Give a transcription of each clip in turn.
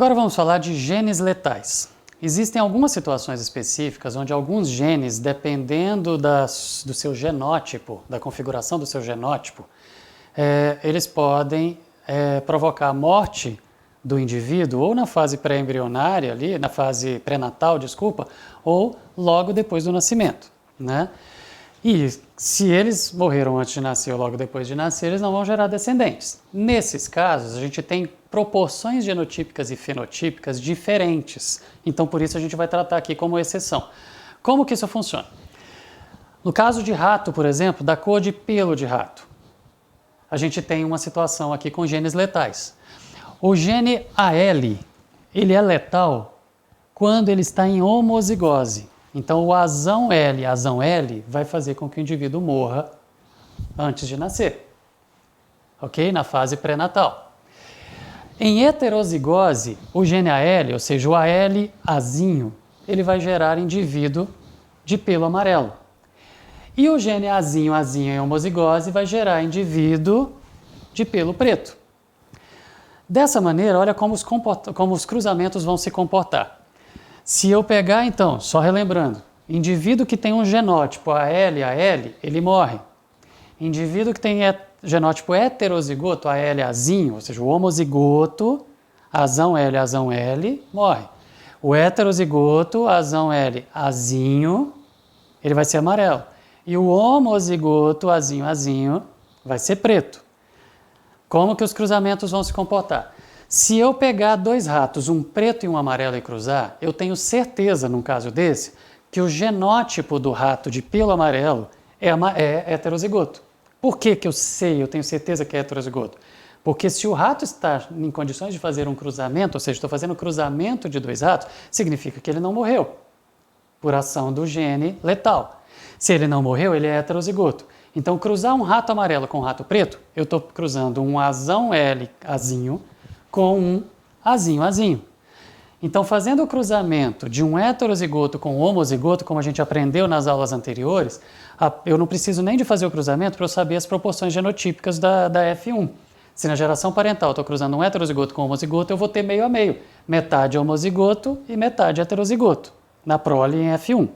Agora vamos falar de genes letais. Existem algumas situações específicas onde alguns genes, dependendo do seu genótipo, da configuração do seu genótipo, eles podem provocar a morte do indivíduo ou na fase pré-embrionária, ali, na fase pré-natal, desculpa, ou logo depois do nascimento, né? E se eles morreram antes de nascer ou logo depois de nascer, eles não vão gerar descendentes. Nesses casos, a gente tem proporções genotípicas e fenotípicas diferentes. Então, por isso, a gente vai tratar aqui como exceção. Como que isso funciona? No caso de rato, por exemplo, da cor de pelo de rato, a gente tem uma situação aqui com genes letais. O gene AL, ele é letal quando ele está em homozigose. Então, o azão L vai fazer com que o indivíduo morra antes de nascer, ok? Na fase pré-natal. Em heterozigose, o gene AL, ou seja, o AL-azinho, ele vai gerar indivíduo de pelo amarelo. E o gene azinho em homozigose vai gerar indivíduo de pelo preto. Dessa maneira, olha como os cruzamentos vão se comportar. Se eu pegar, então, só relembrando, indivíduo que tem um genótipo AL, ele morre. Indivíduo que tem genótipo heterozigoto, AL-azinho, ou seja, o homozigoto, azão L, morre. O heterozigoto, azão L-azinho, ele vai ser amarelo. E o homozigoto, azinho, vai ser preto. Como que os cruzamentos vão se comportar? Se eu pegar dois ratos, um preto e um amarelo e cruzar, eu tenho certeza, num caso desse, que o genótipo do rato de pelo amarelo é heterozigoto. Por que que eu tenho certeza que é heterozigoto? Porque se o rato está em condições de fazer um cruzamento, ou seja, estou fazendo cruzamento de dois ratos, significa que ele não morreu por ação do gene letal. Se ele não morreu, ele é heterozigoto. Então, cruzar um rato amarelo com um rato preto, eu estou cruzando um azão L-azinho com um azinho. Então, fazendo o cruzamento de um heterozigoto com um homozigoto, como a gente aprendeu nas aulas anteriores, eu não preciso nem de fazer o cruzamento para eu saber as proporções genotípicas da F1. Se na geração parental eu estou cruzando um heterozigoto com um homozigoto, eu vou ter meio a meio. Metade homozigoto e metade heterozigoto, na prole em F1.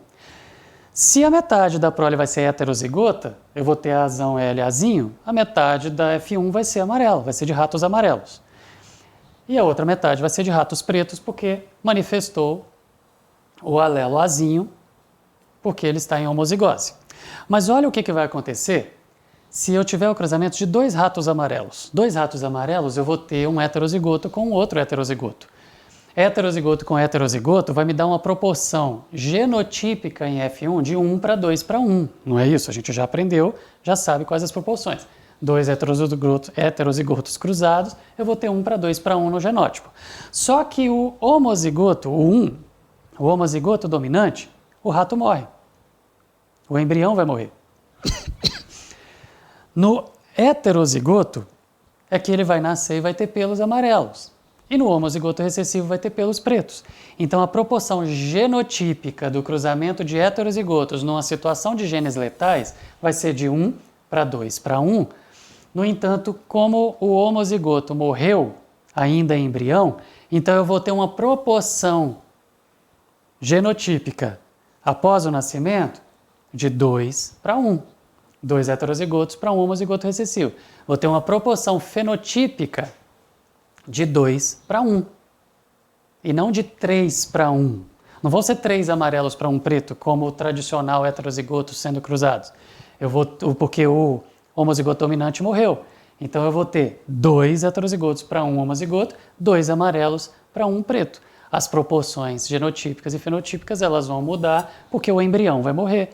Se a metade da prole vai ser heterozigota, eu vou ter azão L-azinho, a metade da F1 vai ser amarela, vai ser de ratos amarelos. E a outra metade vai ser de ratos pretos, porque manifestou o alelo azinho, porque ele está em homozigose. Mas olha o que vai acontecer se eu tiver o cruzamento de dois ratos amarelos. Dois ratos amarelos, eu vou ter um heterozigoto com outro heterozigoto. Heterozigoto com heterozigoto vai me dar uma proporção genotípica em F1 de 1 para 2 para 1. Não é isso? A gente já aprendeu, já sabe quais as proporções. Dois heterozigotos cruzados, eu vou ter 1 para 2 para 1 no genótipo. Só que o homozigoto, o homozigoto dominante, o rato morre. O embrião vai morrer. No heterozigoto, é que ele vai nascer e vai ter pelos amarelos. E no homozigoto recessivo vai ter pelos pretos. Então, a proporção genotípica do cruzamento de heterozigotos numa situação de genes letais vai ser de 1 para 2 para 1. No entanto, como o homozigoto morreu ainda em embrião, então eu vou ter uma proporção genotípica após o nascimento de 2 para 1. 2 heterozigotos para um homozigoto recessivo. Vou ter uma proporção fenotípica de 2 para 1. E não de 3 para 1. Não vão ser 3 amarelos para um preto, como o tradicional heterozigoto sendo cruzados. Porque o homozigoto dominante morreu. Então eu vou ter 2 heterozigotos para um homozigoto, 2 amarelos para um preto. As proporções genotípicas e fenotípicas elas vão mudar porque o embrião vai morrer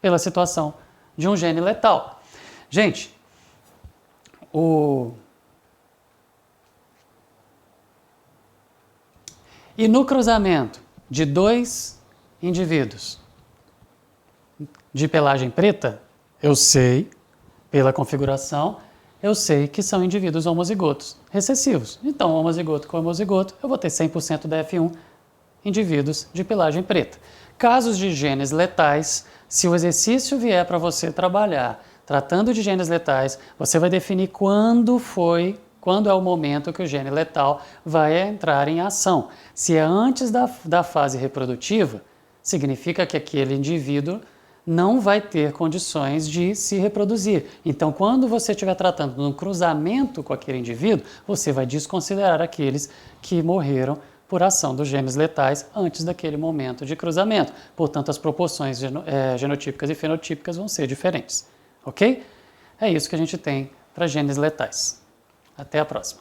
pela situação de um gene letal. Gente, e no cruzamento de 2 indivíduos de pelagem preta, eu sei, pela configuração, eu sei que são indivíduos homozigotos recessivos. Então, homozigoto com homozigoto, eu vou ter 100% da F1 indivíduos de pelagem preta. Casos de genes letais, se o exercício vier para você trabalhar tratando de genes letais, você vai definir quando foi quando é o momento que o gene letal vai entrar em ação. Se é antes da fase reprodutiva, significa que aquele indivíduo não vai ter condições de se reproduzir. Então, quando você estiver tratando de um cruzamento com aquele indivíduo, você vai desconsiderar aqueles que morreram por ação dos genes letais antes daquele momento de cruzamento. Portanto, as proporções genotípicas e fenotípicas vão ser diferentes. Ok? É isso que a gente tem para genes letais. Até a próxima.